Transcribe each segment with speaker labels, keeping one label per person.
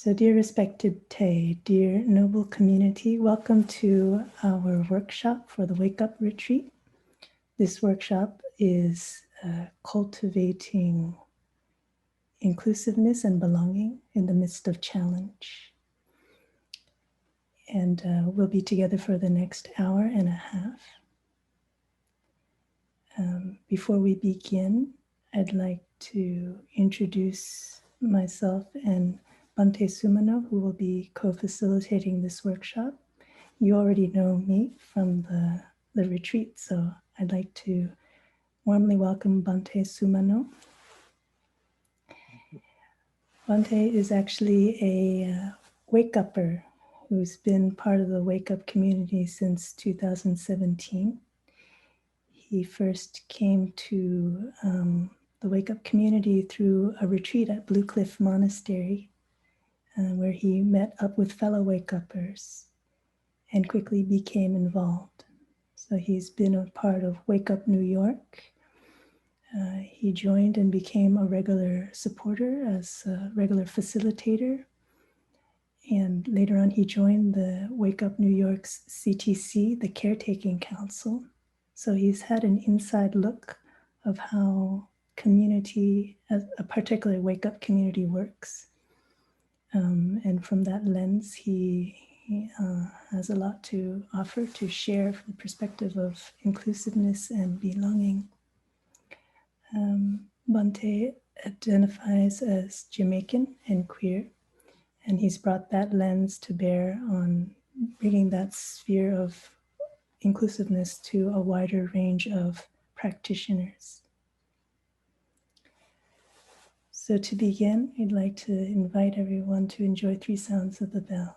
Speaker 1: So dear respected Tay, dear noble community, welcome to our workshop for the Wake Up Retreat. This workshop is cultivating inclusiveness and belonging in the midst of challenge. And we'll be together for the next hour and a half. Before we begin, I'd like to introduce myself and Bhante Sumano, who will be co-facilitating this workshop. You already know me from the retreat, so I'd like to warmly welcome Bhante Sumano. Bhante is actually a wake-upper who's been part of the wake-up community since 2017. He first came to the wake-up community through a retreat at Blue Cliff Monastery, where he met up with fellow wake-uppers and quickly became involved. So he's been a part of Wake Up New York. He joined and became a regular supporter as a regular facilitator. And later on, he joined the Wake Up New York's CTC, the Caretaking Council. So he's had an inside look of how community, a particular Wake Up community works. And from that lens, he has a lot to offer, to share from the perspective of inclusiveness and belonging. Bhante identifies as Jamaican and queer, and he's brought that lens to bear on bringing that sphere of inclusiveness to a wider range of practitioners. So to begin, I'd like to invite everyone to enjoy 3 sounds of the bell.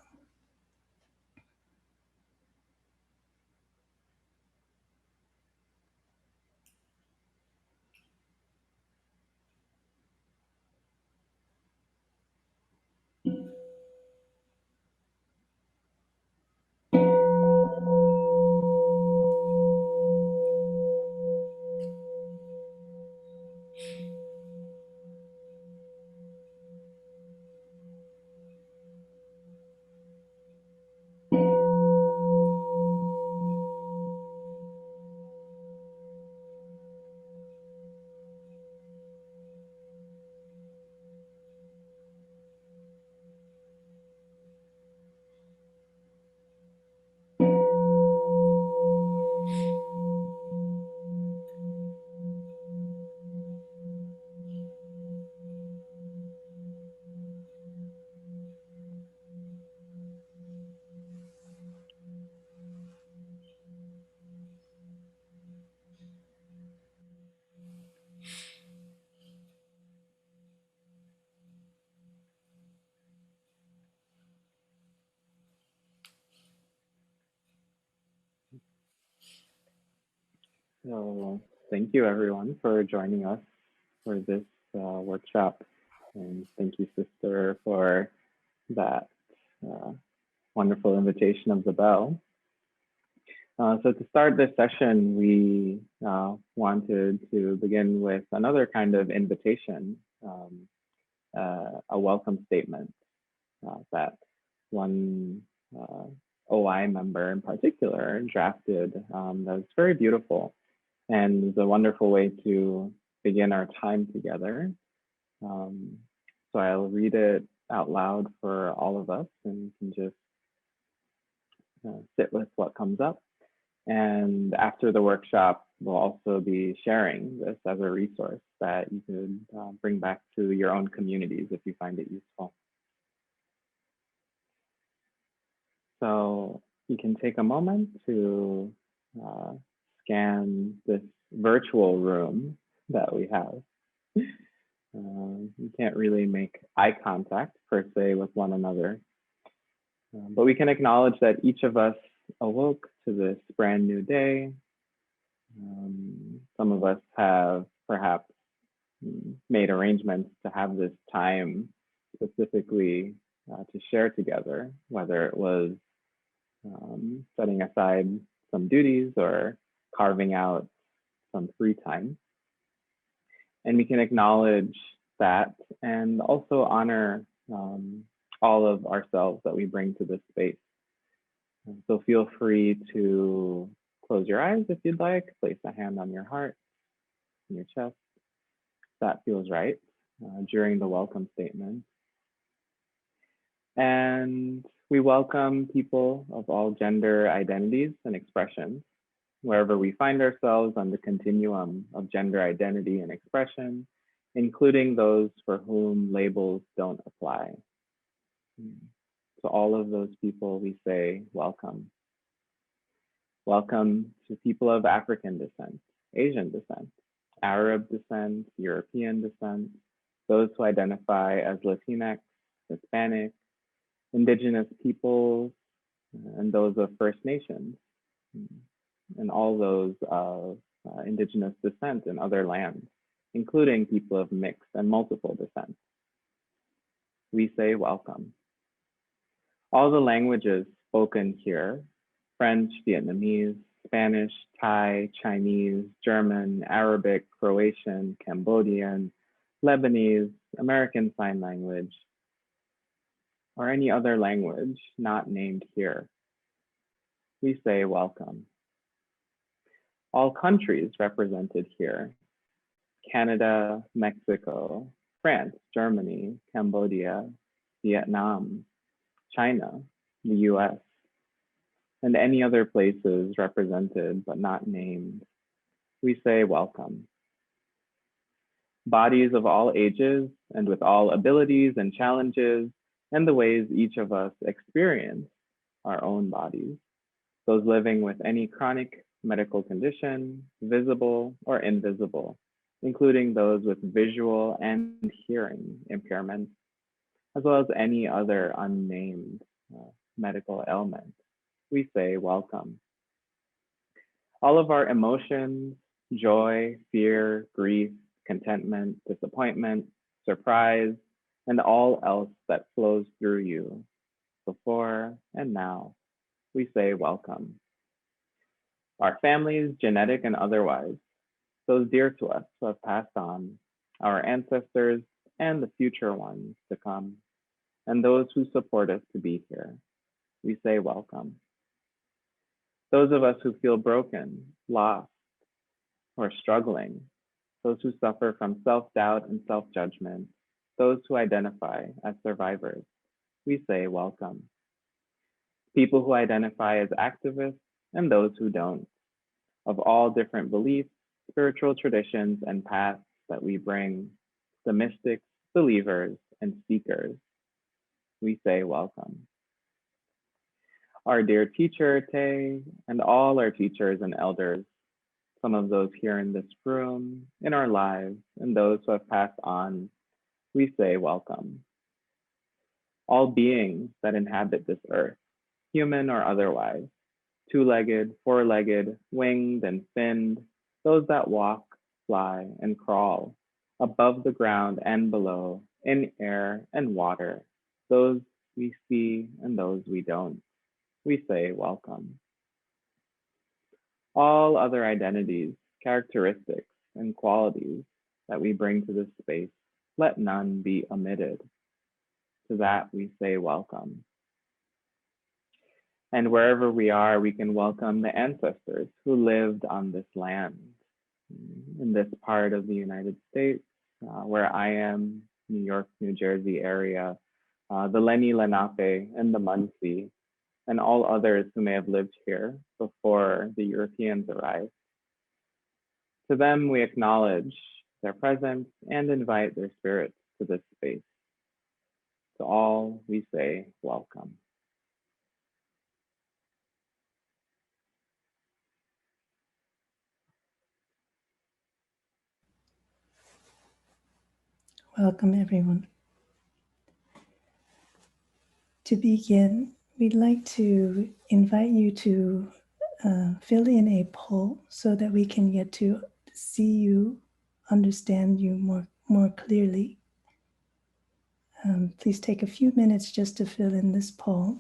Speaker 2: So thank you everyone for joining us for this workshop. And thank you, sister, for that wonderful invitation of the bell. So to start this session, we wanted to begin with another kind of invitation, a welcome statement that one OI member in particular drafted that was very beautiful. And it's a wonderful way to begin our time together. So I'll read it out loud for all of us, and you can just sit with what comes up. And after the workshop, we'll also be sharing this as a resource that you could bring back to your own communities if you find it useful. So you can take a moment to scan this virtual room that we have. You can't really make eye contact per se with one another, but we can acknowledge that each of us awoke to this brand new day. Some of us have perhaps made arrangements to have this time specifically to share together, whether it was setting aside some duties or carving out some free time. And we can acknowledge that and also honor all of ourselves that we bring to this space. And so feel free to close your eyes if you'd like, place a hand on your heart, in your chest. That feels right during the welcome statement. And we welcome people of all gender identities and expressions, wherever we find ourselves on the continuum of gender identity and expression, including those for whom labels don't apply. To all of those people, we say welcome. Welcome to people of African descent, Asian descent, Arab descent, European descent, those who identify as Latinx, Hispanic, Indigenous peoples, and those of First Nations, and all those of Indigenous descent in other lands, including people of mixed and multiple descent. We say welcome. All the languages spoken here, French, Vietnamese, Spanish, Thai, Chinese, German, Arabic, Croatian, Cambodian, Lebanese, American Sign Language, or any other language not named here, we say welcome. All countries represented here, Canada, Mexico, France, Germany, Cambodia, Vietnam, China, the US, and any other places represented but not named, we say welcome. Bodies of all ages and with all abilities and challenges and the ways each of us experience our own bodies, those living with any chronic medical condition, visible or invisible, including those with visual and hearing impairments, as well as any other unnamed medical ailment. We say welcome. All of our emotions, joy, fear, grief, contentment, disappointment, surprise, and all else that flows through you, before and now, we say welcome. Our families, genetic and otherwise, those dear to us who have passed on, our ancestors and the future ones to come, and those who support us to be here, we say welcome. Those of us who feel broken, lost, or struggling, those who suffer from self-doubt and self-judgment, those who identify as survivors, we say welcome. People who identify as activists and those who don't, of all different beliefs, spiritual traditions, and paths that we bring, the mystics, believers, and seekers, we say welcome. Our dear teacher, Tay, and all our teachers and elders, some of those here in this room, in our lives, and those who have passed on, we say welcome. All beings that inhabit this earth, human or otherwise, two-legged, four-legged, winged and finned, those that walk, fly, and crawl, above the ground and below, in air and water, those we see and those we don't, we say welcome. All other identities, characteristics, and qualities that we bring to this space, let none be omitted. To that we say welcome. And wherever we are, we can welcome the ancestors who lived on this land, in this part of the United States, where I am, New York, New Jersey area, the Lenni Lenape and the Munsee, and all others who may have lived here before the Europeans arrived. To them, we acknowledge their presence and invite their spirits to this space. To all, we say welcome.
Speaker 1: Welcome, everyone. To begin, we'd like to invite you to fill in a poll so that we can get to see you, understand you more clearly. Please take a few minutes just to fill in this poll.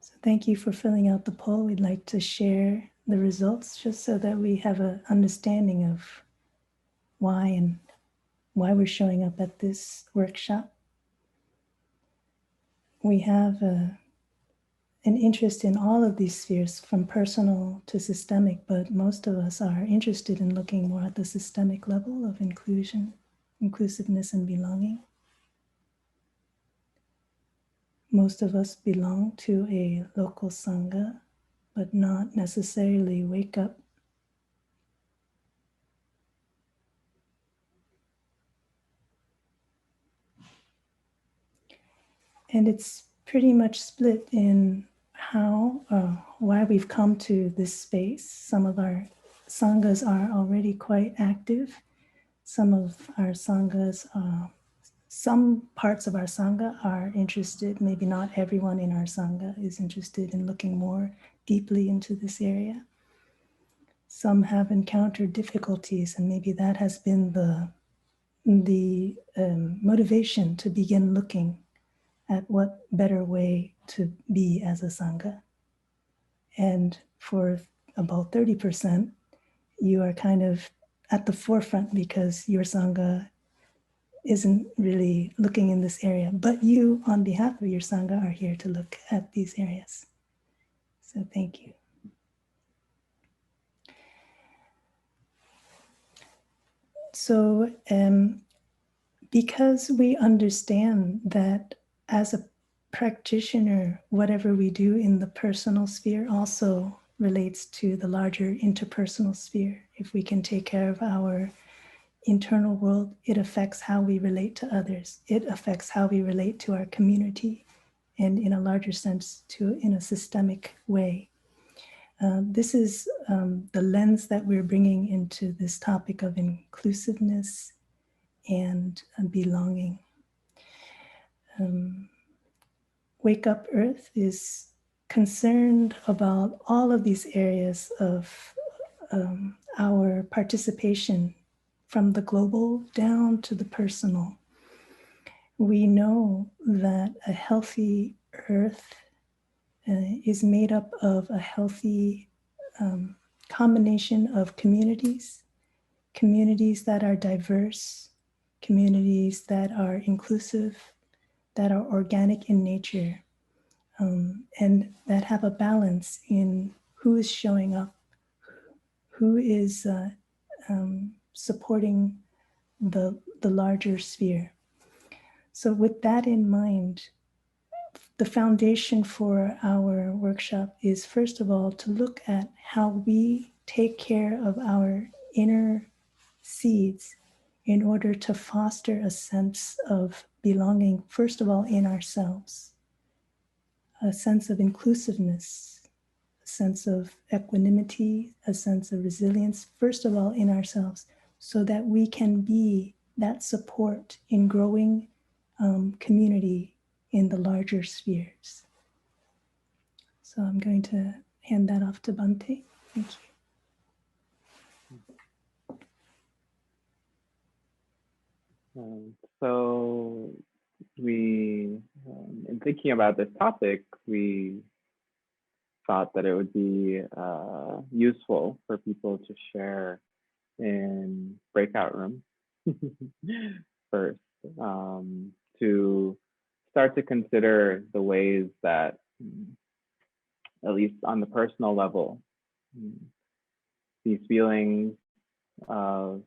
Speaker 1: So thank you for filling out the poll. We'd like to share the results just so that we have an understanding of why we're showing up at this workshop. We have an interest in all of these spheres, from personal to systemic, but most of us are interested in looking more at the systemic level of inclusion, inclusiveness, and belonging. Most of us belong to a local sangha, but not necessarily wake up. And it's pretty much split in why we've come to this space. Some of our sanghas are already quite active. Some of our sanghas, some parts of our sangha are interested. Maybe not everyone in our sangha is interested in looking more deeply into this area. Some have encountered difficulties, and maybe that has been the motivation to begin looking at what better way to be as a sangha. And for about 30%, you are kind of at the forefront because your sangha isn't really looking in this area, but you, on behalf of your sangha, are here to look at these areas. So thank you. So because we understand that as a practitioner, whatever we do in the personal sphere also relates to the larger interpersonal sphere. If we can take care of our internal world, it affects how we relate to others. It affects how we relate to our community, and in a larger sense, in a systemic way. This is the lens that we're bringing into this topic of inclusiveness and belonging. Wake Up Earth is concerned about all of these areas of our participation, from the global down to the personal. We know that a healthy earth is made up of a healthy combination of communities that are diverse, communities that are inclusive, that are organic in nature, and that have a balance in who is showing up, who is supporting the larger sphere. So with that in mind, the foundation for our workshop is, first of all, to look at how we take care of our inner seeds in order to foster a sense of belonging, first of all, in ourselves, a sense of inclusiveness, a sense of equanimity, a sense of resilience, first of all, in ourselves, so that we can be that support in growing community in the larger spheres. So I'm going to hand that off to Bhante. Thank
Speaker 2: you. So we, in thinking about this topic, we thought that it would be useful for people to share in breakout rooms first, to start to consider the ways that, at least on the personal level, these feelings of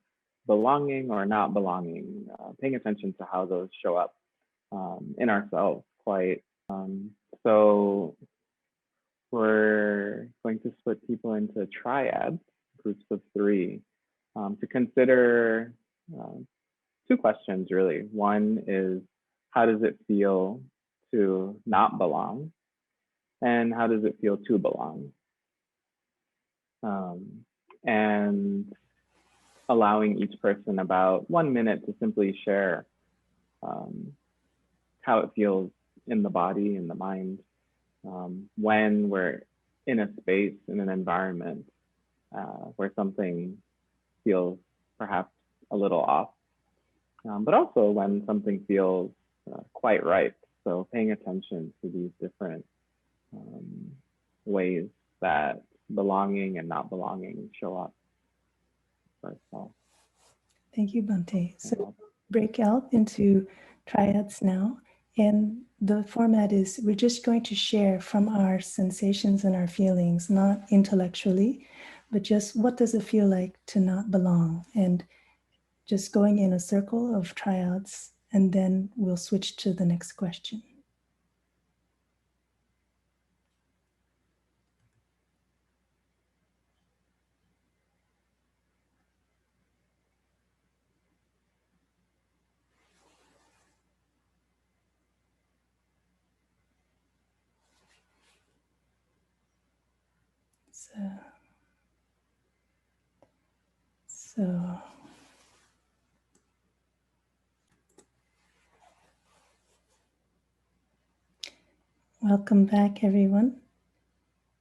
Speaker 2: belonging or not belonging, paying attention to how those show up in ourselves quite. So we're going to split people into triads, groups of 3, to consider 2 questions really. One is, how does it feel to not belong? And how does it feel to belong? And allowing each person about 1 minute to simply share how it feels in the body, in the mind, when we're in a space, in an environment where something feels perhaps a little off, but also when something feels quite right. So paying attention to these different ways that belonging and not belonging show up for ourselves.
Speaker 1: Thank you, Bhante. So break out into triads now. And the format is we're just going to share from our sensations and our feelings, not intellectually, but just what does it feel like to not belong? And just going in a circle of triads, and then we'll switch to the next question. So welcome back, everyone.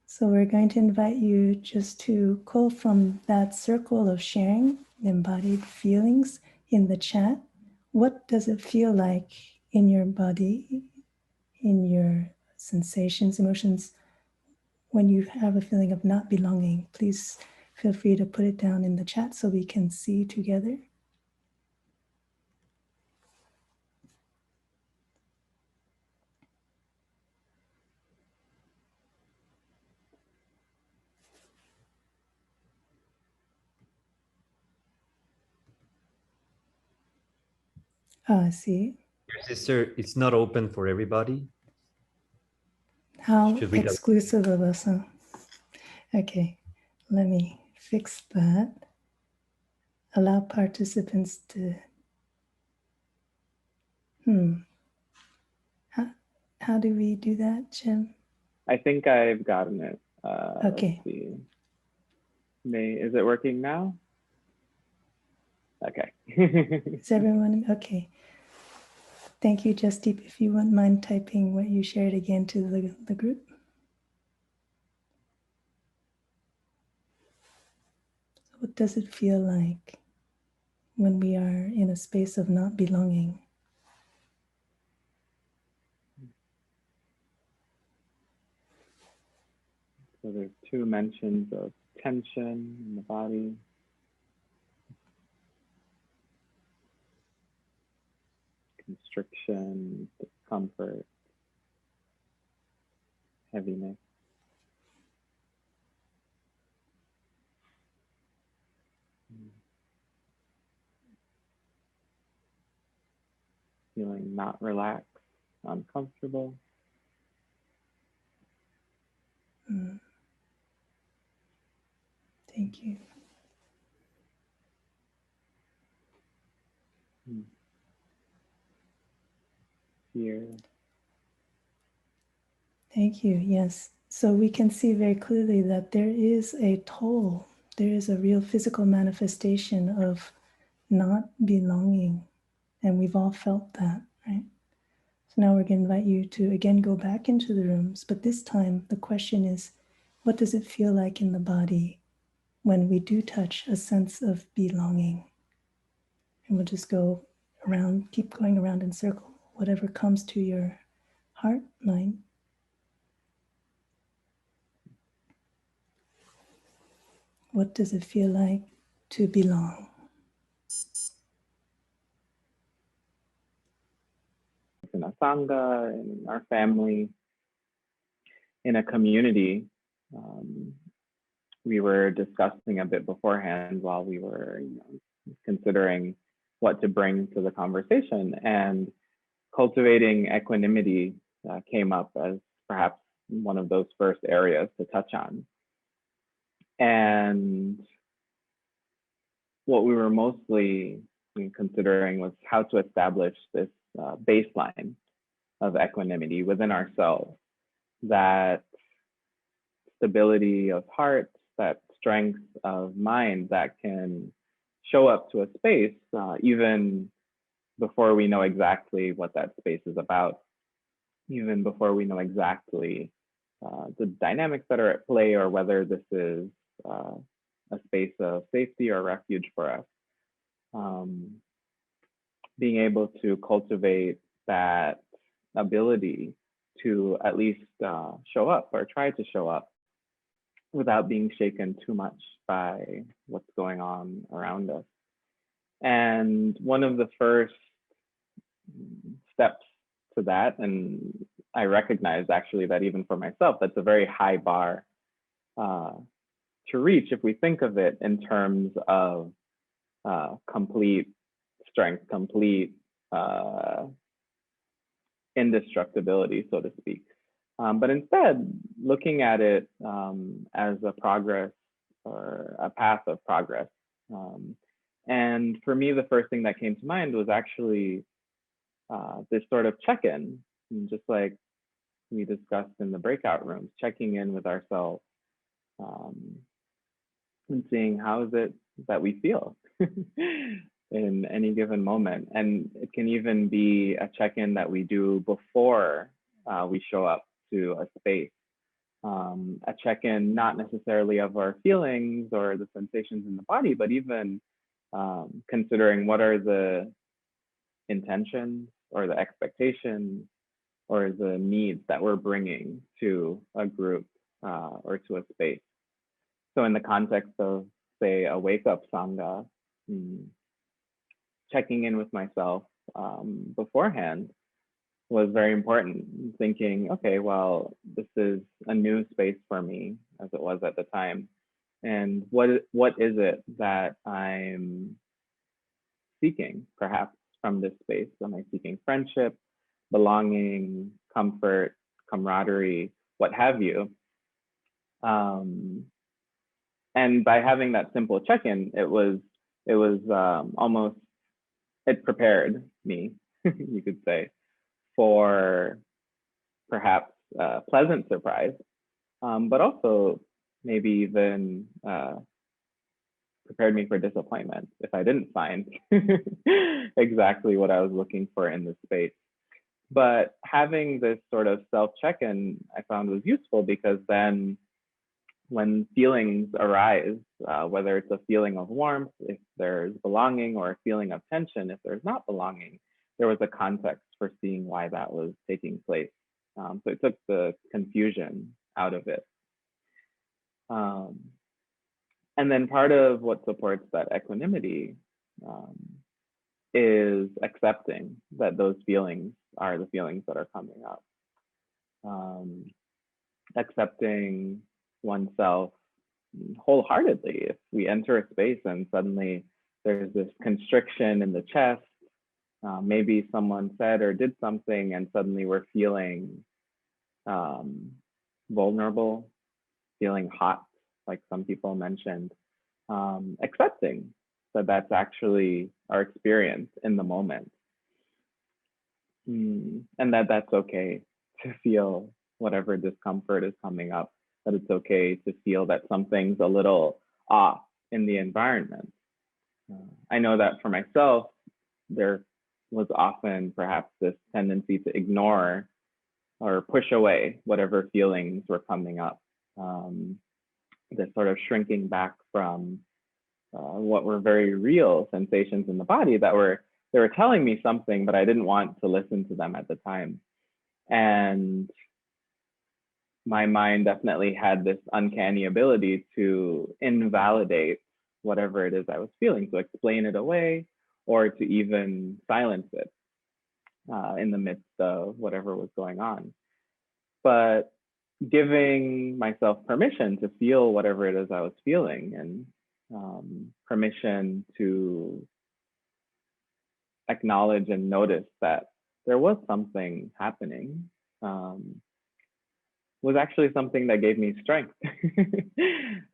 Speaker 1: So we're going to invite you just to call from that circle of sharing embodied feelings in the chat. What does it feel like in your body, in your sensations, emotions, when you have a feeling of not belonging? Please feel free to put it down in the chat so we can see together. I see.
Speaker 3: Sister, it's not open for everybody.
Speaker 1: How exclusive of us, huh? Okay, let me fix that. Allow participants to, How do we do that, Jim?
Speaker 2: I think I've gotten it.
Speaker 1: Okay.
Speaker 2: Let's see. Is it working now? Okay.
Speaker 1: Is everyone okay? Thank you, Justdeep. If you wouldn't mind typing what you shared again to the group. What does it feel like when we are in a space of not belonging?
Speaker 2: So there's two mentions of tension in the body. Constriction, discomfort, heaviness. Feeling not relaxed, uncomfortable.
Speaker 1: Thank you.
Speaker 2: Fear.
Speaker 1: Thank you. Yes. So we can see very clearly that there is a toll. There is a real physical manifestation of not belonging. And we've all felt that, right? So now we're going to invite you to again go back into the rooms. But this time the question is, what does it feel like in the body when we do touch a sense of belonging? And we'll just go around, keep going around in circle, whatever comes to your heart, mind. What does it feel like to belong?
Speaker 2: In a sangha, in our family, in a community. We were discussing a bit beforehand while we were considering what to bring to the conversation, and cultivating equanimity came up as perhaps one of those first areas to touch on. And what we were mostly considering was how to establish this baseline of equanimity within ourselves, that stability of heart, that strength of mind that can show up to a space even before we know exactly what that space is about, even before we know exactly the dynamics that are at play, or whether this is a space of safety or refuge for us. Being able to cultivate that ability to at least show up or try to show up without being shaken too much by what's going on around us. And one of the first steps to that, and I recognize actually that even for myself, that's a very high bar to reach if we think of it in terms of complete strength, complete indestructibility, so to speak. But instead, looking at it as a progress or a path of progress. And for me, the first thing that came to mind was actually this sort of check-in, just like we discussed in the breakout rooms, checking in with ourselves and seeing how is it that we feel in any given moment. And it can even be a check-in that we do before we show up to a space. A check-in not necessarily of our feelings or the sensations in the body, but even considering what are the intentions or the expectations or the needs that we're bringing to a group or to a space. So in the context of, say, a wake-up Sangha, checking in with myself beforehand was very important. Thinking, okay, well, this is a new space for me, as it was at the time. And what is it that I'm seeking, perhaps, from this space? Am I seeking friendship, belonging, comfort, camaraderie, what have you? And by having that simple check-in, it was almost, it prepared me, you could say, for perhaps a pleasant surprise, but also maybe even prepared me for disappointment if I didn't find exactly what I was looking for in this space. But having this sort of self-check-in I found was useful, because then when feelings arise, whether it's a feeling of warmth, if there's belonging, or a feeling of tension, if there's not belonging, there was a context for seeing why that was taking place. So it took the confusion out of it. And then part of what supports that equanimity is accepting that those feelings are the feelings that are coming up. Accepting oneself wholeheartedly. If we enter a space and suddenly there's this constriction in the chest, maybe someone said or did something and suddenly we're feeling vulnerable, feeling hot, like some people mentioned, accepting that that's actually our experience in the moment. And that's okay to feel whatever discomfort is coming up, that it's okay to feel that something's a little off in the environment. I know that for myself, there was often perhaps this tendency to ignore or push away whatever feelings were coming up. This sort of shrinking back from what were very real sensations in the body that they were telling me something, but I didn't want to listen to them at the time. And my mind definitely had this uncanny ability to invalidate whatever it is I was feeling, to explain it away, or to even silence it in the midst of whatever was going on. But giving myself permission to feel whatever it is I was feeling, and permission to acknowledge and notice that there was something happening, was actually something that gave me strength,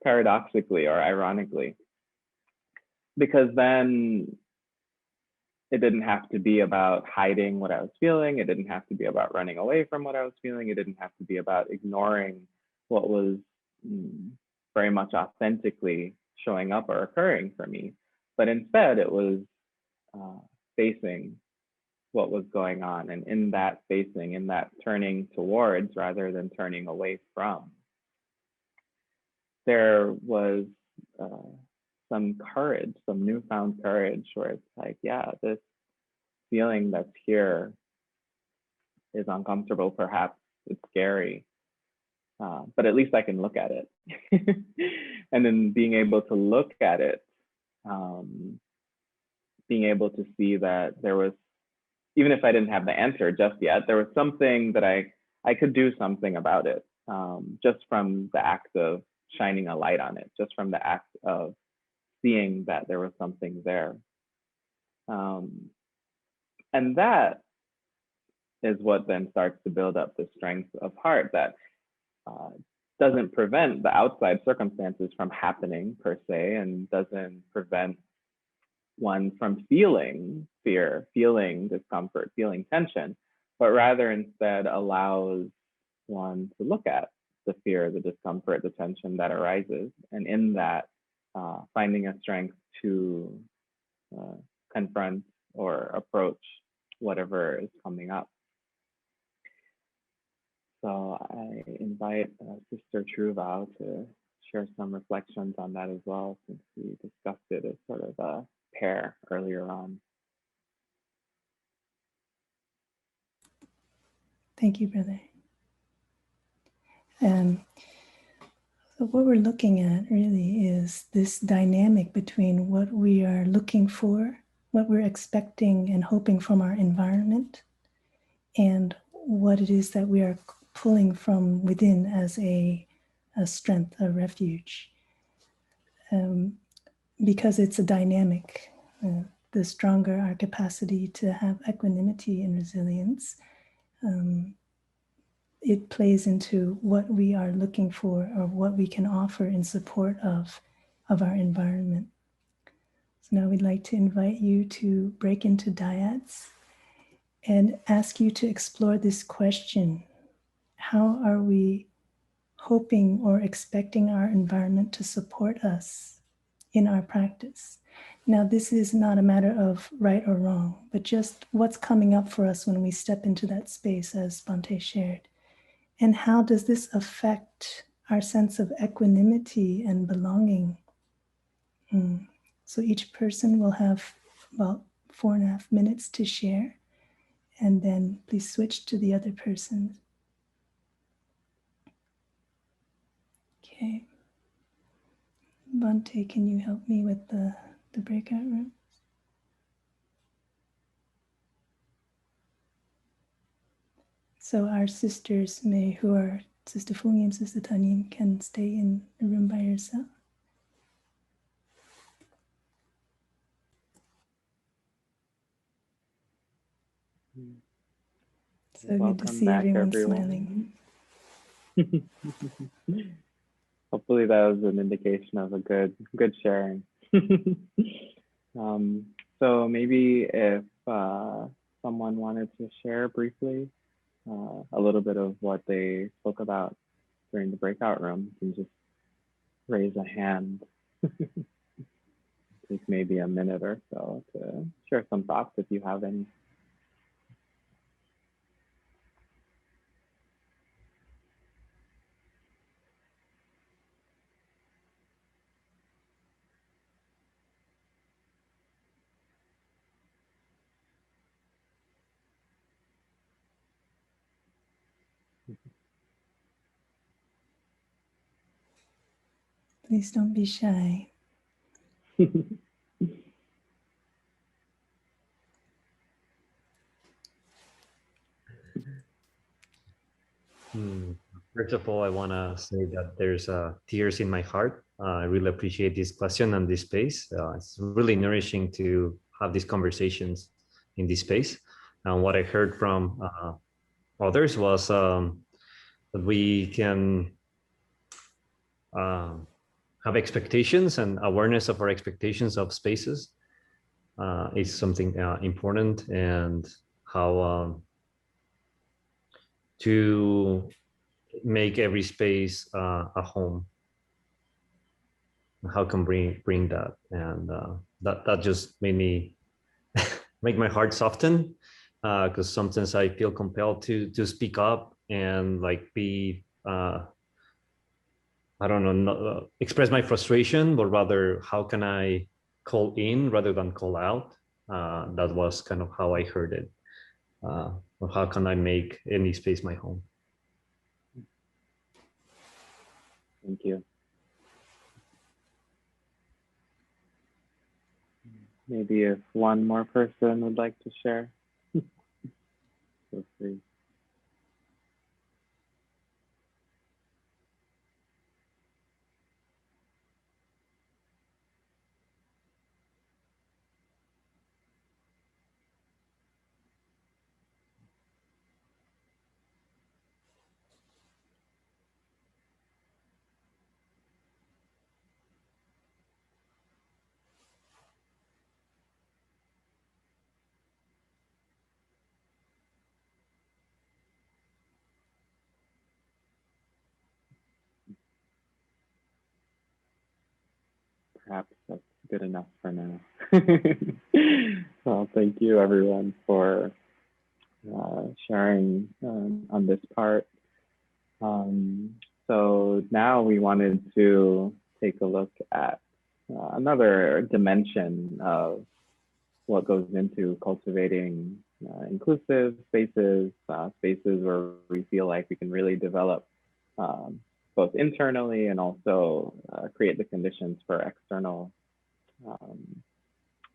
Speaker 2: paradoxically or ironically, because then it didn't have to be about hiding what I was feeling. It didn't have to be about running away from what I was feeling. It didn't have to be about ignoring what was very much authentically showing up or occurring for me. But instead, it was facing what was going on, and in that facing, in that turning towards rather than turning away from, there was some courage, some newfound courage, where it's like, yeah, this feeling that's here is uncomfortable perhaps, it's scary, but at least I can look at it. And then being able to look at it, being able to see that there was, even if I didn't have the answer just yet, there was something that I could do something about it, just from the act of shining a light on it, just from the act of seeing that there was something there. And that is what then starts to build up the strength of heart that doesn't prevent the outside circumstances from happening per se, and doesn't prevent one from feeling fear, feeling discomfort, feeling tension, but rather instead allows one to look at the fear, the discomfort, the tension that arises, and in that finding a strength to confront or approach whatever is coming up. So I invite Sister Truvao to share some reflections on that as well, since we discussed it as sort of a pair earlier on.
Speaker 1: Thank you, brother. So what we're looking at really is this dynamic between what we are looking for, what we're expecting and hoping from our environment, and what it is that we are pulling from within as a strength, a refuge. Because it's a dynamic, the stronger our capacity to have equanimity and resilience, it plays into what we are looking for or what we can offer in support of our environment. So now we'd like to invite you to break into dyads and ask you to explore this question. How are we hoping or expecting our environment to support us in our practice? Now, this is not a matter of right or wrong, but just what's coming up for us when we step into that space, as Bhante shared. And how does this affect our sense of equanimity and belonging? So each person will have about 4.5 minutes to share, and then please switch to the other person. Okay. Bhante, can you help me with the breakout room? So our sisters who are Sister Nghiem, Sister Nghiem, can stay in the room by yourself. So good to see everyone smiling.
Speaker 2: Hopefully that was an indication of a good sharing. So maybe if someone wanted to share briefly a little bit of what they spoke about during the breakout room, you can just raise a hand. Take maybe a minute or so to share some thoughts if you have any.
Speaker 1: Please don't be shy.
Speaker 3: First of all, I want to say that there's tears in my heart. I really appreciate this question and this space. It's really nourishing to have these conversations in this space. And what I heard from others was that we can have expectations, and awareness of our expectations of spaces is something important, and how to make every space a home. How can bring that, and that just made me make my heart soften, because sometimes I feel compelled to speak up and like be I don't know, express my frustration, but rather how can I call in rather than call out. That was kind of how I heard it. Or how can I make any space my home?
Speaker 2: Thank you. Maybe if one more person would like to share, feel free. Perhaps that's good enough for now. Well, thank you everyone for sharing on this part. So now we wanted to take a look at another dimension of what goes into cultivating inclusive spaces, spaces where we feel like we can really develop both internally and also create the conditions for external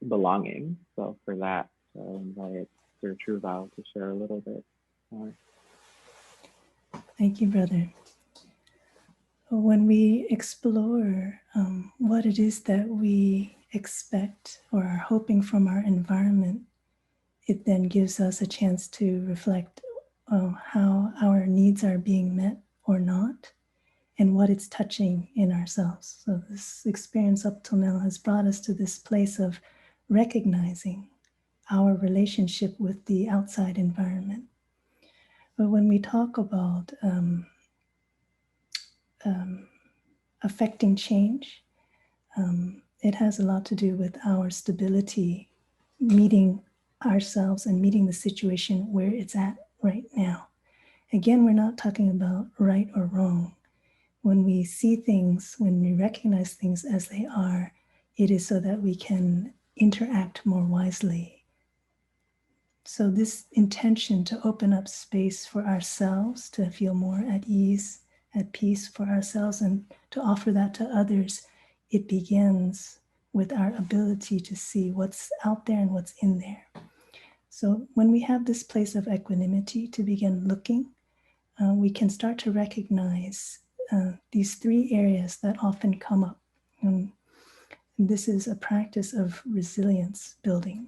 Speaker 2: belonging. So for that, I'll invite Sir True Vow to share a little bit more.
Speaker 1: Thank you, brother. When we explore what it is that we expect or are hoping from our environment, it then gives us a chance to reflect how our needs are being met or not, and what it's touching in ourselves. So this experience up till now has brought us to this place of recognizing our relationship with the outside environment. But when we talk about affecting change, it has a lot to do with our stability, meeting ourselves and meeting the situation where it's at right now. Again, we're not talking about right or wrong. When we see things, when we recognize things as they are, it is so that we can interact more wisely. So this intention to open up space for ourselves, to feel more at ease, at peace for ourselves, and to offer that to others, it begins with our ability to see what's out there and what's in there. So when we have this place of equanimity to begin looking, we can start to recognize these three areas that often come up. This is a practice of resilience building.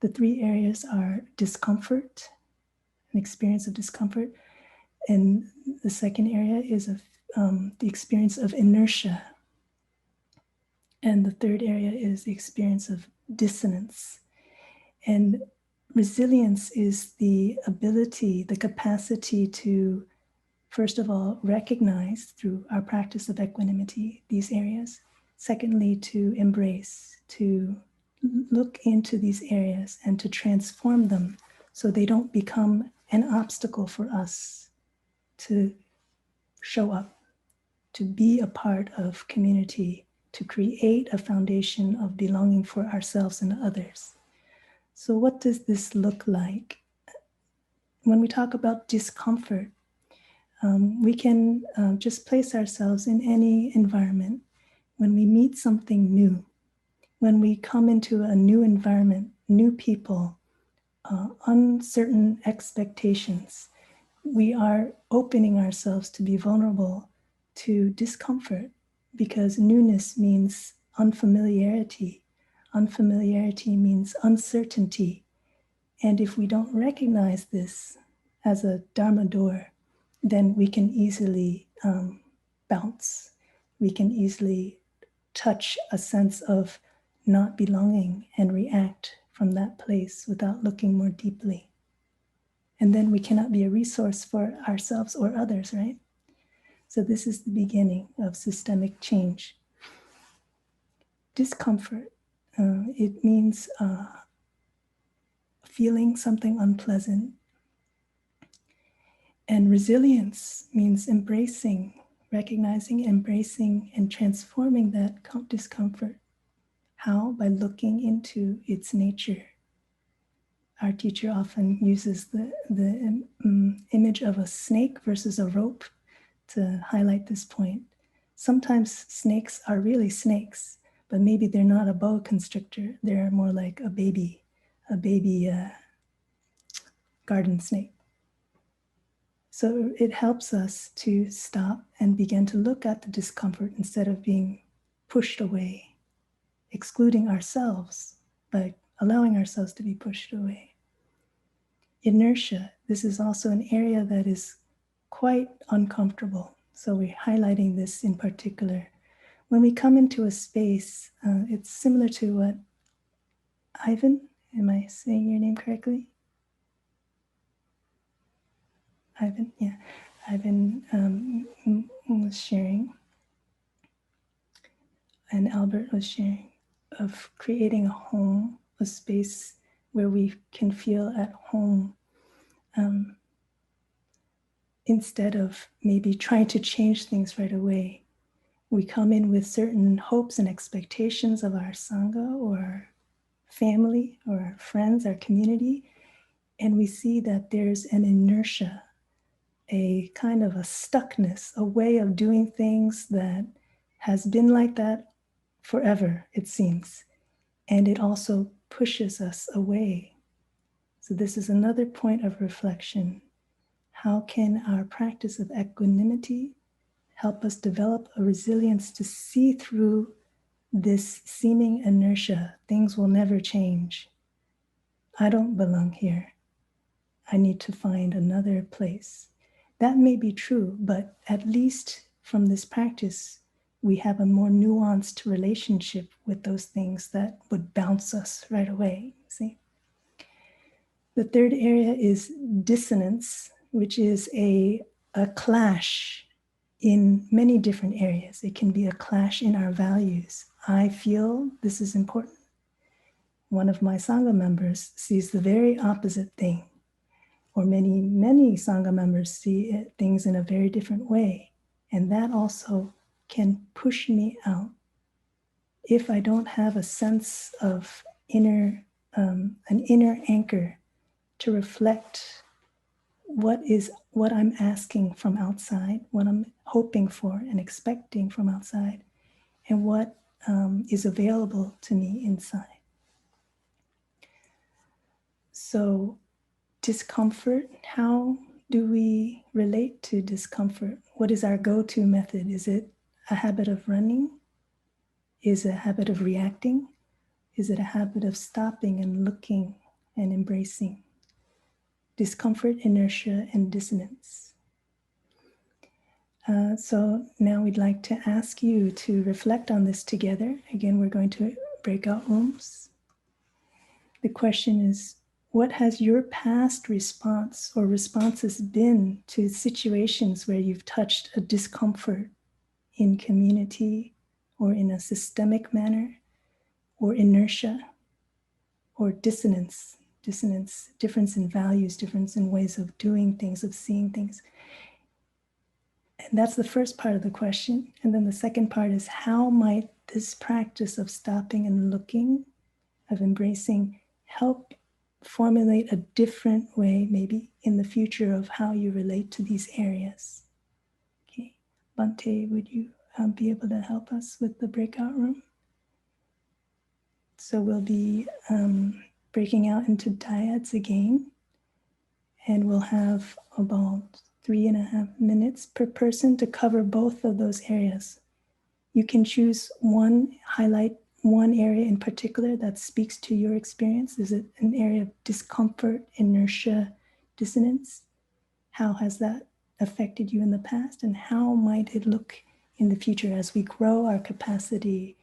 Speaker 1: The three areas are discomfort, an experience of discomfort. And the second area is the experience of inertia. And the third area is the experience of dissonance. And resilience is the ability, the capacity to, first of all, recognize through our practice of equanimity these areas. Secondly, to embrace, to look into these areas and to transform them so they don't become an obstacle for us to show up, to be a part of community, to create a foundation of belonging for ourselves and others. So what does this look like? When we talk about discomfort, we can just place ourselves in any environment. When we meet something new, when we come into a new environment, new people, uncertain expectations, we are opening ourselves to be vulnerable to discomfort, because newness means unfamiliarity. Unfamiliarity means uncertainty. And if we don't recognize this as a Dharma door, then we can easily bounce. We can easily touch a sense of not belonging and react from that place without looking more deeply. And then we cannot be a resource for ourselves or others, right? So this is the beginning of systemic change. Discomfort, it means feeling something unpleasant. And resilience means embracing, recognizing, embracing, and transforming that discomfort. How? By looking into its nature. Our teacher often uses the image of a snake versus a rope to highlight this point. Sometimes snakes are really snakes, but maybe they're not a boa constrictor. They're more like a baby garden snake. So it helps us to stop and begin to look at the discomfort instead of being pushed away, excluding ourselves by allowing ourselves to be pushed away. Inertia, this is also an area that is quite uncomfortable. So we're highlighting this in particular. When we come into a space, it's similar to what Ivan, am I saying your name correctly? Ivan, yeah. Ivan was sharing, and Albert was sharing, of creating a home, a space where we can feel at home, instead of maybe trying to change things right away. We come in with certain hopes and expectations of our Sangha or our family or our friends, our community, and we see that there's an inertia, a kind of a stuckness, a way of doing things that has been like that forever, it seems. And it also pushes us away. So this is another point of reflection. How can our practice of equanimity help us develop a resilience to see through this seeming inertia? Things will never change. I don't belong here. I need to find another place. That may be true, but at least from this practice, we have a more nuanced relationship with those things that would bounce us right away. See? The third area is dissonance, which is a clash in many different areas. It can be a clash in our values. I feel this is important. One of my Sangha members sees the very opposite thing, or many Sangha members see things in a very different way. And that also can push me out. If I don't have a sense of an inner anchor to reflect what I'm asking from outside, what I'm hoping for and expecting from outside, and what is available to me inside. So discomfort, how do we relate to discomfort? What is our go-to method? Is it a habit of running? Is it a habit of reacting? Is it a habit of stopping and looking and embracing? Discomfort, inertia, and dissonance. So now we'd like to ask you to reflect on this together. Again, we're going to breakout rooms. The question is, what has your past response or responses been to situations where you've touched a discomfort in community or in a systemic manner, or inertia or dissonance, difference in values, difference in ways of doing things, of seeing things? And that's the first part of the question. And then the second part is, how might this practice of stopping and looking, of embracing, help formulate a different way, maybe in the future, of how you relate to these areas? Okay, Bhante, would you be able to help us with the breakout room? So we'll be breaking out into dyads again, and we'll have about 3.5 minutes per person to cover both of those areas. You can choose one, highlight one area in particular that speaks to your experience. Is it an area of discomfort, inertia, dissonance? How has that affected you in the past, and how might it look in the future as we grow our capacity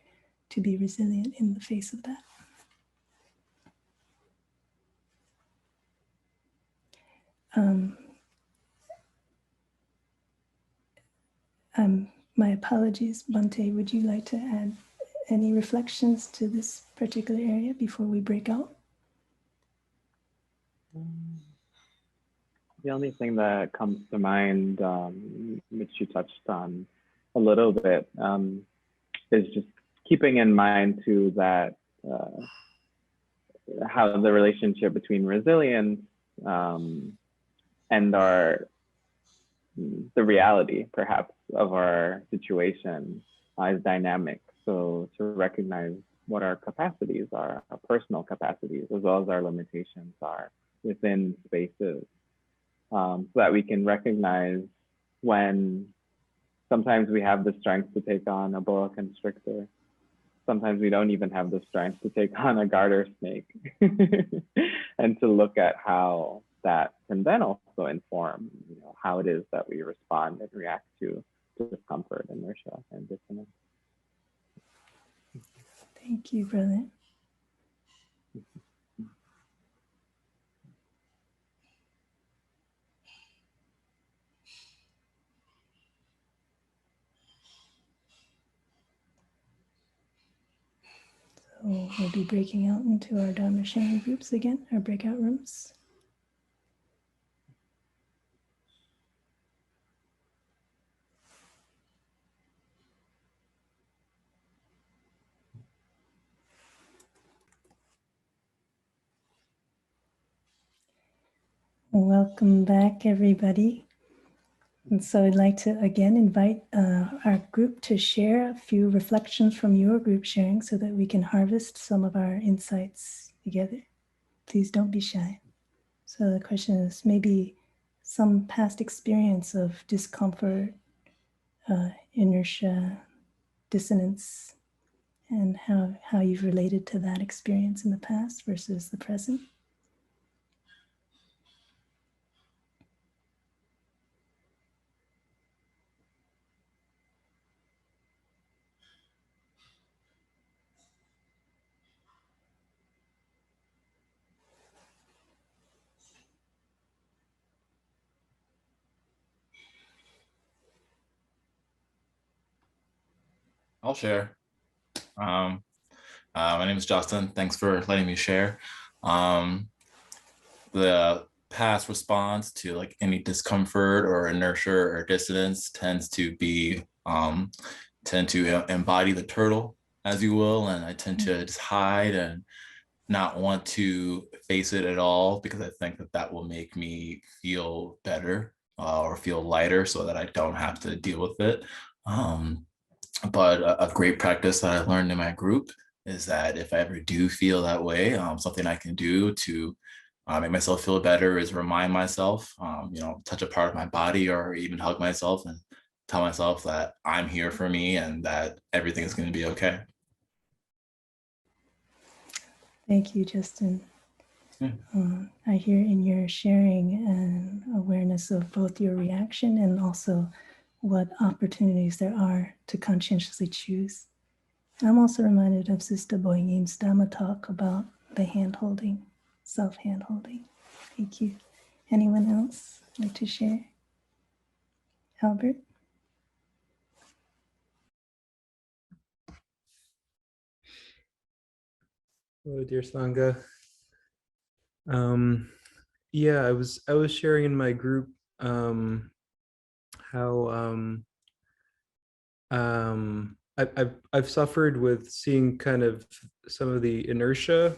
Speaker 1: to be resilient in the face of that? My apologies, Bhante, would you like to add any reflections to this particular area before we break out?
Speaker 2: The only thing that comes to mind, which you touched on a little bit, is just keeping in mind too that how the relationship between resilience and our the reality, perhaps, of our situation is dynamic. So to recognize what our capacities are, our personal capacities, as well as our limitations are within spaces, so that we can recognize when sometimes we have the strength to take on a boa constrictor. Sometimes we don't even have the strength to take on a garter snake. And to look at how that can then also inform, how it is that we respond and react to discomfort, inertia, and dissonance.
Speaker 1: Thank you, brother. So we'll be breaking out into our Dharma sharing groups again, our breakout rooms. Welcome back, everybody. And so I'd like to again invite our group to share a few reflections from your group sharing so that we can harvest some of our insights together. Please don't be shy. So the question is maybe some past experience of discomfort, inertia, dissonance, and how you've related to that experience in the past versus the present.
Speaker 4: I'll share. My name is Justin. Thanks for letting me share. The past response to like any discomfort or inertia or dissonance tends to be tend to embody the turtle, as you will, and I tend to just hide and not want to face it at all because I think that that will make me feel better or feel lighter so that I don't have to deal with it. But a great practice that I learned in my group is that if I ever do feel that way, something I can do to make myself feel better is remind myself, touch a part of my body or even hug myself and tell myself that I'm here for me and that everything is going to be okay.
Speaker 1: Thank you, Justin.
Speaker 4: Yeah.
Speaker 1: I hear in your sharing an awareness of both your reaction and also what opportunities there are to conscientiously choose. And I'm also reminded of Sister Nghem's Dhamma talk about the hand-holding, self-hand-holding. Thank you. Anyone else like to share? Albert?
Speaker 5: Hello, dear Sangha. Yeah, I was sharing in my group how I've suffered with seeing kind of some of the inertia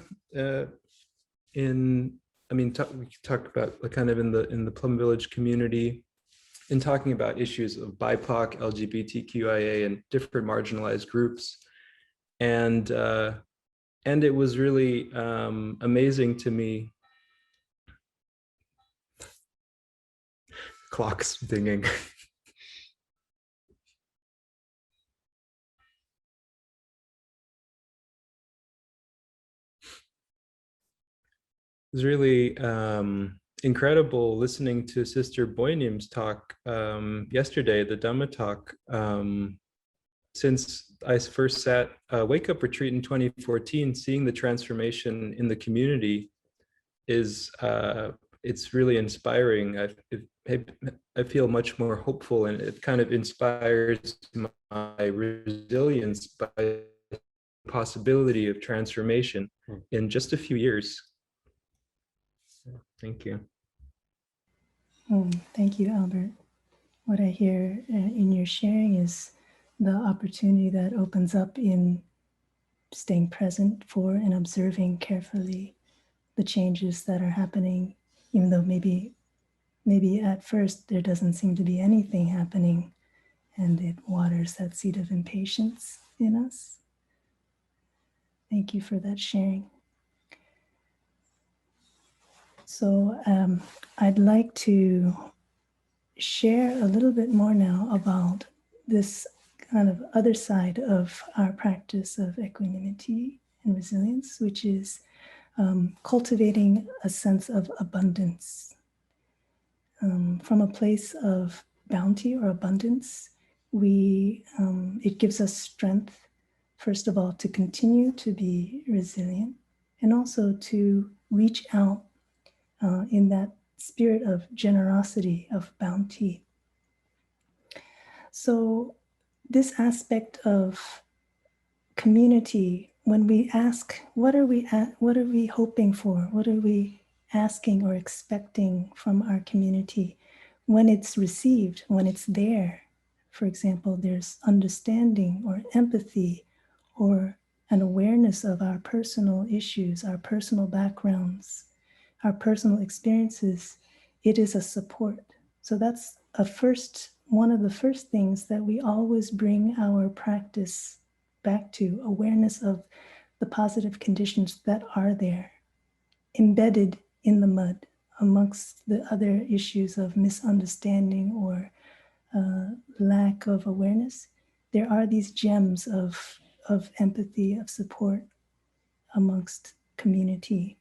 Speaker 5: we talked about like kind of in the Plum Village community in talking about issues of BIPOC, LGBTQIA, and different marginalized groups, and it was really amazing to me. Clocks dinging. It was really incredible listening to Sister Boynim's talk yesterday, the Dhamma talk. Since I first sat a Wake Up Retreat in 2014, seeing the transformation in the community is it's really inspiring. I feel much more hopeful, and it kind of inspires my resilience by the possibility of transformation in just a few years. Thank you.
Speaker 1: Thank you, Albert. What I hear in your sharing is the opportunity that opens up in staying present for and observing carefully the changes that are happening, even though maybe maybe at first there doesn't seem to be anything happening, and it waters that seed of impatience in us. Thank you for that sharing. So I'd like to share a little bit more now about this kind of other side of our practice of equanimity and resilience, which is cultivating a sense of abundance. From a place of bounty or abundance, it gives us strength, first of all, to continue to be resilient, and also to reach out in that spirit of generosity, of bounty. So this aspect of community, when we ask, what are we hoping for? What are we asking or expecting from our community? When it's received, when it's there, for example, there's understanding or empathy or an awareness of our personal issues, our personal backgrounds, our personal experiences, it is a support. So that's one of the first things that we always bring our practice back to, awareness of the positive conditions that are there, embedded in the mud amongst the other issues of misunderstanding or lack of awareness. There are these gems of empathy, of support amongst community.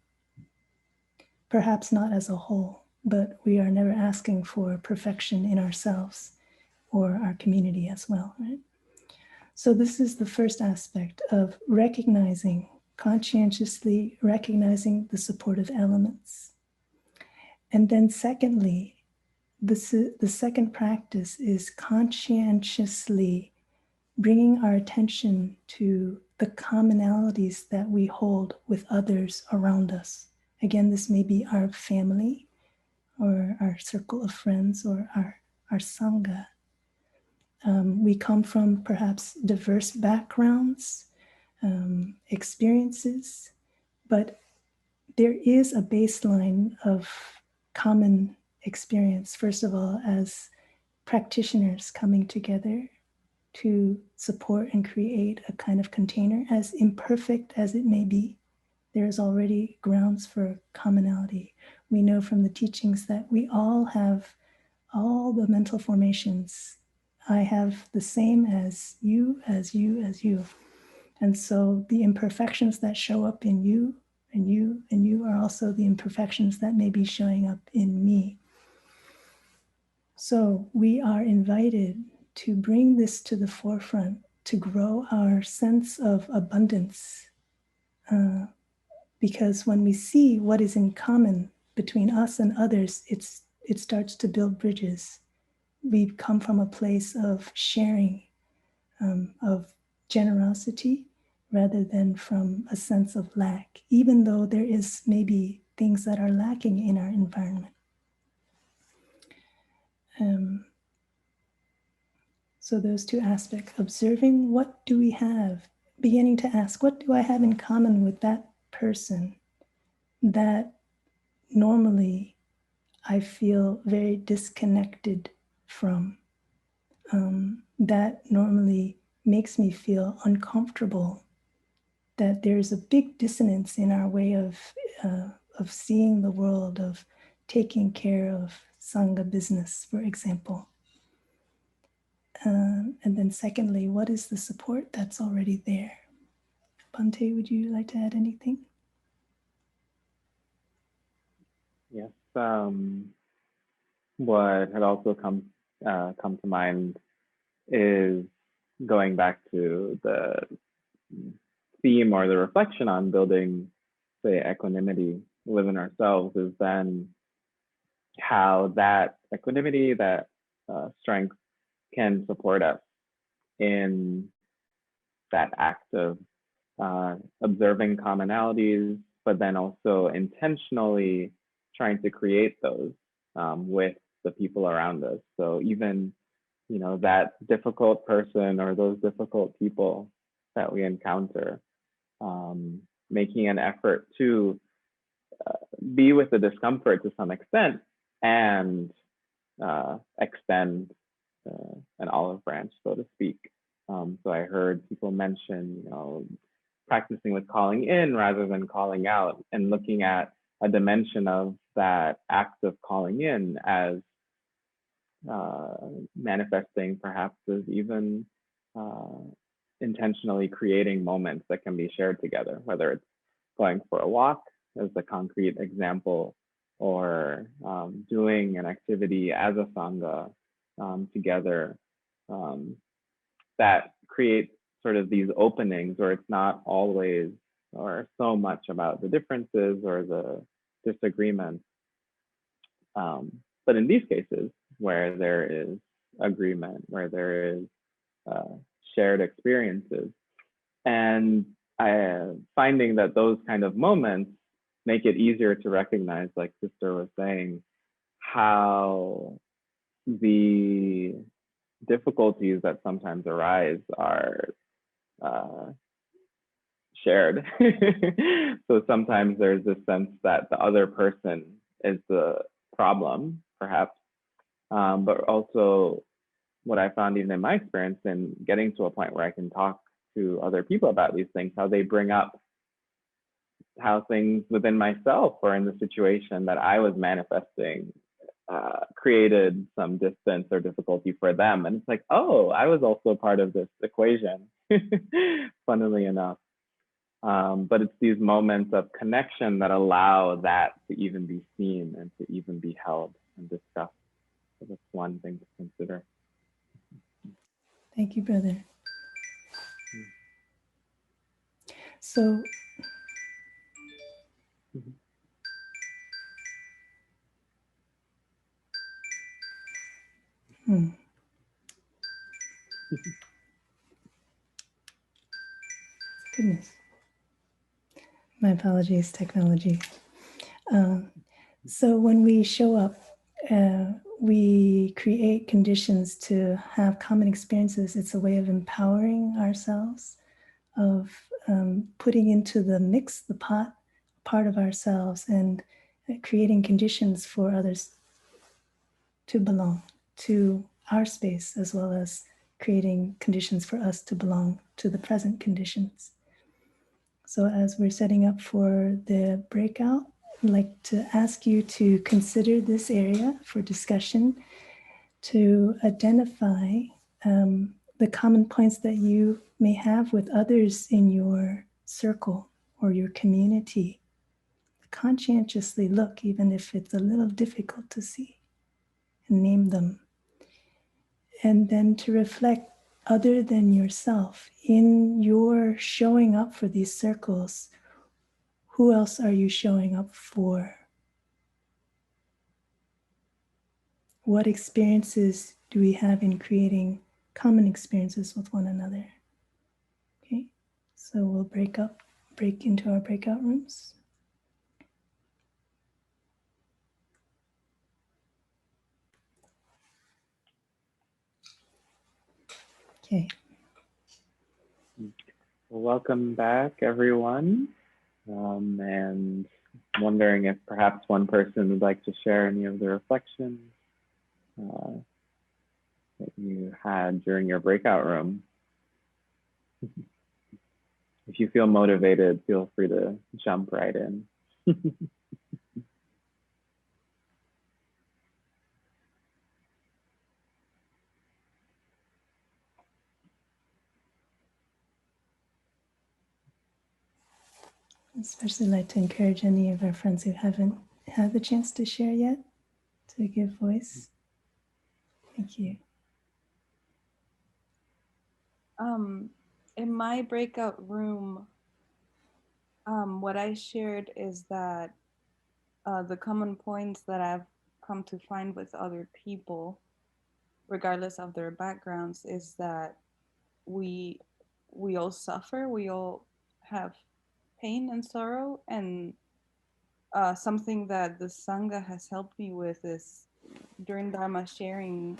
Speaker 1: Perhaps not as a whole, but we are never asking for perfection in ourselves or our community as well, right? So this is the first aspect of recognizing, conscientiously recognizing the supportive elements. And then secondly, the second practice is conscientiously bringing our attention to the commonalities that we hold with others around us. Again, this may be our family or our circle of friends or our Sangha. We come from perhaps diverse backgrounds, experiences, but there is a baseline of common experience, first of all, as practitioners coming together to support and create a kind of container, as imperfect as it may be. There is already grounds for commonality. We know from the teachings that we all have all the mental formations. I have the same as you, as you, as you. And so the imperfections that show up in you and you and you are also the imperfections that may be showing up in me. So we are invited to bring this to the forefront, to grow our sense of abundance. Because when we see what is in common between us and others, it starts to build bridges. We come from a place of sharing, of generosity, rather than from a sense of lack, even though there is maybe things that are lacking in our environment. So those two aspects, observing what do we have, beginning to ask, what do I have in common with that person that normally I feel very disconnected from, that normally makes me feel uncomfortable, that there's a big dissonance in our way of seeing the world, of taking care of Sangha business, for example. And then secondly, what is the support that's already there? Bhante, would you like to add anything?
Speaker 2: Yes. What had also come to mind is going back to the theme or the reflection on building, say, equanimity within ourselves, is then how that equanimity, that strength can support us in that act of observing commonalities, but then also intentionally trying to create those with the people around us. So even, that difficult person or those difficult people that we encounter, making an effort to be with the discomfort to some extent, and extend an olive branch, so to speak. So I heard people mention, practicing with calling in rather than calling out, and looking at a dimension of that act of calling in as manifesting perhaps as even intentionally creating moments that can be shared together, whether it's going for a walk as the concrete example, or doing an activity as a sangha together, that create sort of these openings where it's not always or so much about the differences or the disagreements. But in these cases, where there is agreement, where there is shared experiences, and finding that those kind of moments make it easier to recognize, like Sister was saying, how the difficulties that sometimes arise are shared. So sometimes there's this sense that the other person is the problem, perhaps, but also what I found even in my experience in getting to a point where I can talk to other people about these things, how they bring up how things within myself or in the situation that I was manifesting created some distance or difficulty for them. And it's like, oh, I was also part of this equation, funnily enough. But it's these moments of connection that allow that to even be seen and to even be held and discussed. So that's one thing to consider.
Speaker 1: Thank you, brother. So, goodness. My apologies, technology. So when we show up, we create conditions to have common experiences. It's a way of empowering ourselves, of putting into the mix, the pot, part of ourselves, and creating conditions for others to belong to our space, as well as creating conditions for us to belong to the present conditions. So as we're setting up for the breakout, I'd like to ask you to consider this area for discussion, to identify the common points that you may have with others in your circle or your community. Conscientiously look, even if it's a little difficult to see, and name them. And then to reflect, other than yourself, in your showing up for these circles, who else are you showing up for? What experiences do we have in creating common experiences with one another? Okay, so we'll break into our breakout rooms. Okay.
Speaker 2: Well, welcome back, everyone. And wondering if perhaps one person would like to share any of the reflections that you had during your breakout room. If you feel motivated, feel free to jump right in.
Speaker 1: Especially like to encourage any of our friends who haven't had the chance to share yet to give voice. Thank you.
Speaker 6: In my breakout room, what I shared is that the common points that I've come to find with other people, regardless of their backgrounds, is that we all suffer, we all have pain and sorrow, and something that the Sangha has helped me with is during Dharma sharing,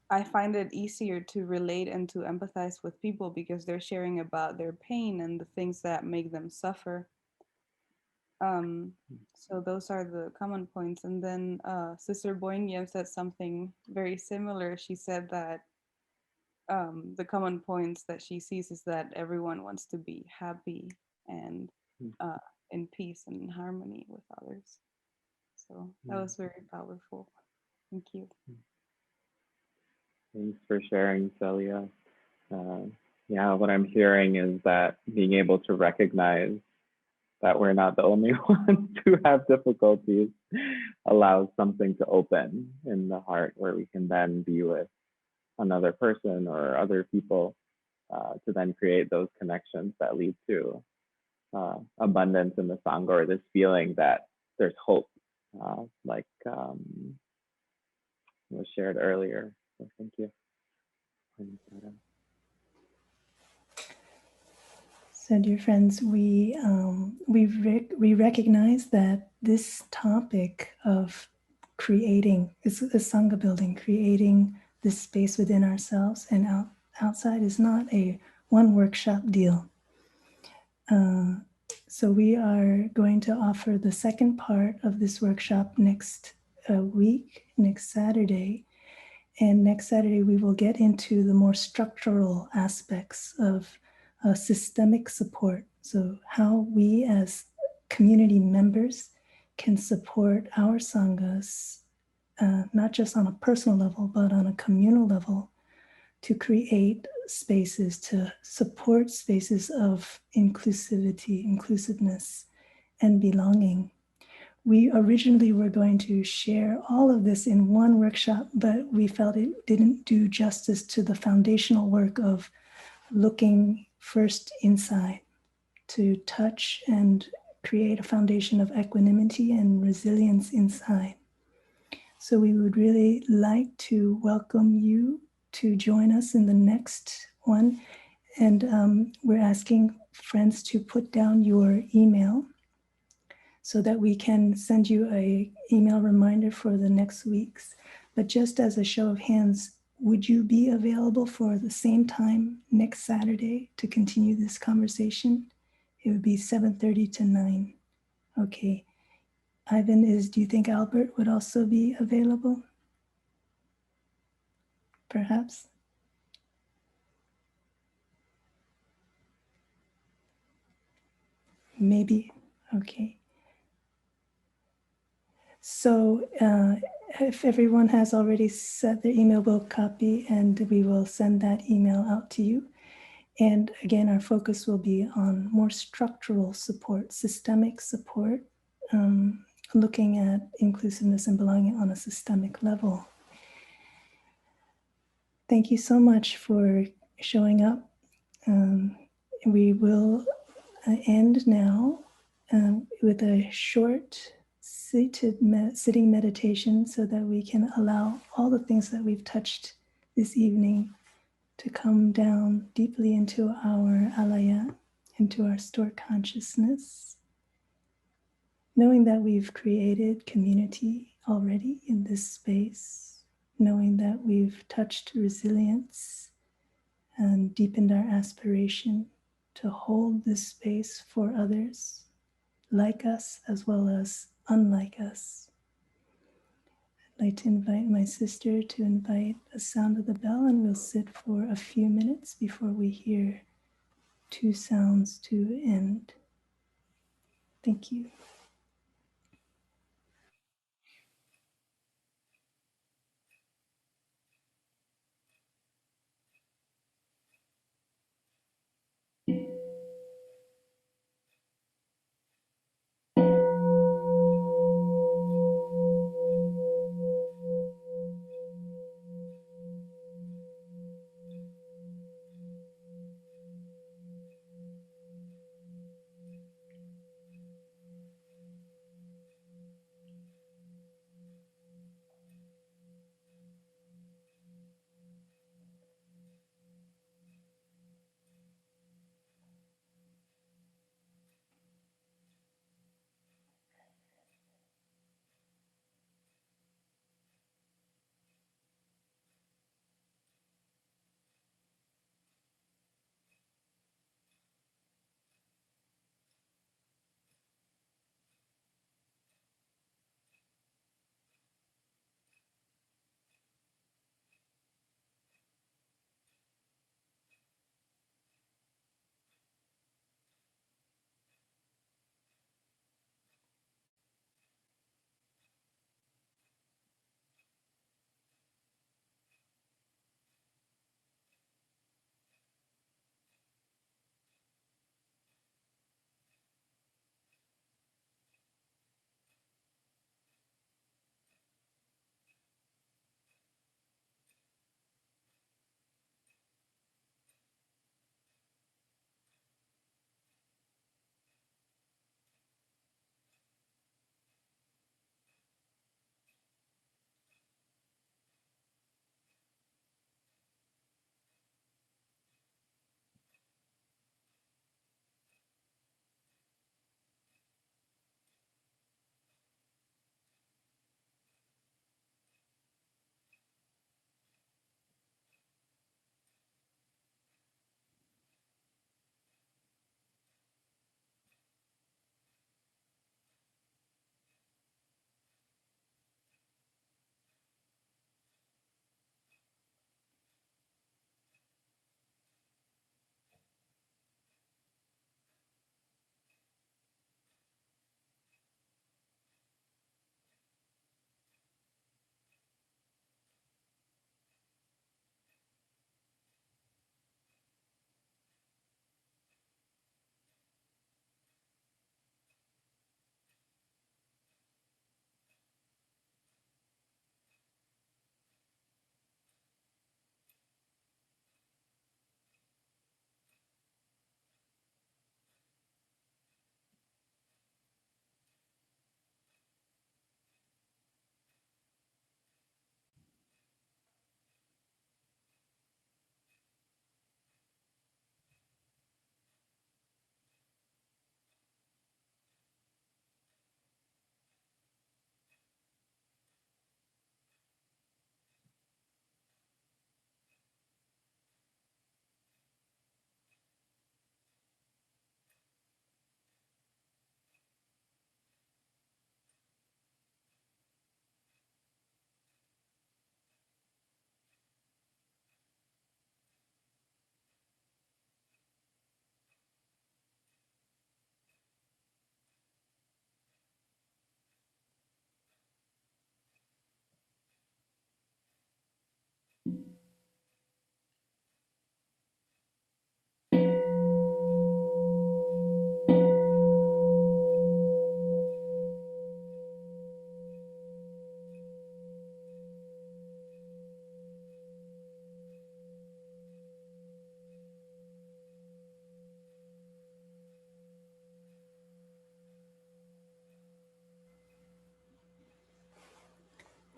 Speaker 6: I find it easier to relate and to empathize with people because they're sharing about their pain and the things that make them suffer. So those are the common points. And then Sister Nghiem said something very similar. She said that the common points that she sees is that everyone wants to be happy and in peace and in harmony with others. So that was very powerful. Thank you.
Speaker 2: Thanks for sharing, Celia. Yeah, what I'm hearing is that being able to recognize that we're not the only ones who have difficulties allows something to open in the heart where we can then be with another person or other people to then create those connections that lead to abundance in the Sangha, or this feeling that there's hope, like was shared earlier. So thank you.
Speaker 1: So, dear friends, we recognize that this topic of creating is a Sangha building, creating this space within ourselves and outside is not a one workshop deal. So we are going to offer the second part of this workshop next week, next Saturday. And next Saturday, we will get into the more structural aspects of systemic support. So how we as community members can support our Sanghas, not just on a personal level, but on a communal level, to create spaces, to support spaces of inclusivity, inclusiveness, and belonging. We originally were going to share all of this in one workshop, but we felt it didn't do justice to the foundational work of looking first inside to touch and create a foundation of equanimity and resilience inside. So we would really like to welcome you to join us in the next one. And we're asking friends to put down your email so that we can send you an email reminder for the next week's. But just as a show of hands, would you be available for the same time next Saturday to continue this conversation? It would be 7:30 to 9. Okay. Ivan, do you think Albert would also be available? Perhaps? Maybe. Okay. So if everyone has already set their email, we'll copy and we will send that email out to you. And again, our focus will be on more structural support, systemic support, looking at inclusiveness and belonging on a systemic level. Thank you so much for showing up. We will end now with a short sitting meditation so that we can allow all the things that we've touched this evening to come down deeply into our alaya, into our stored consciousness, knowing that we've created community already in this space, knowing that we've touched resilience and deepened our aspiration to hold this space for others, like us as well as unlike us. I'd like to invite my sister to invite the sound of the bell, and we'll sit for a few minutes before we hear two sounds to end. Thank you.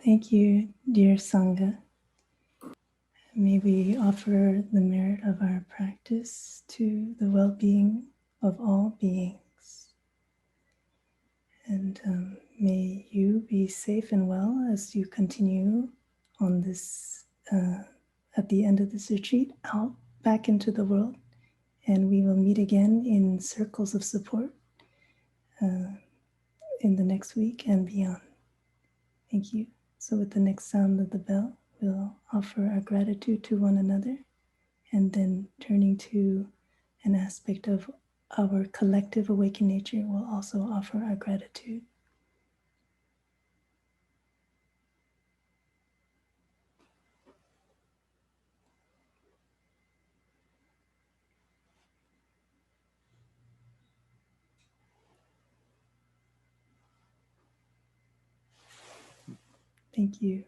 Speaker 1: Thank you, dear Sangha. May we offer the merit of our practice to the well-being of all beings. And may you be safe and well as you continue on this, at the end of this retreat, out back into the world. And we will meet again in circles of support in the next week and beyond. Thank you. So with the next sound of the bell, we'll offer our gratitude to one another, and then turning to an aspect of our collective awakened nature, we'll also offer our gratitude. Thank you.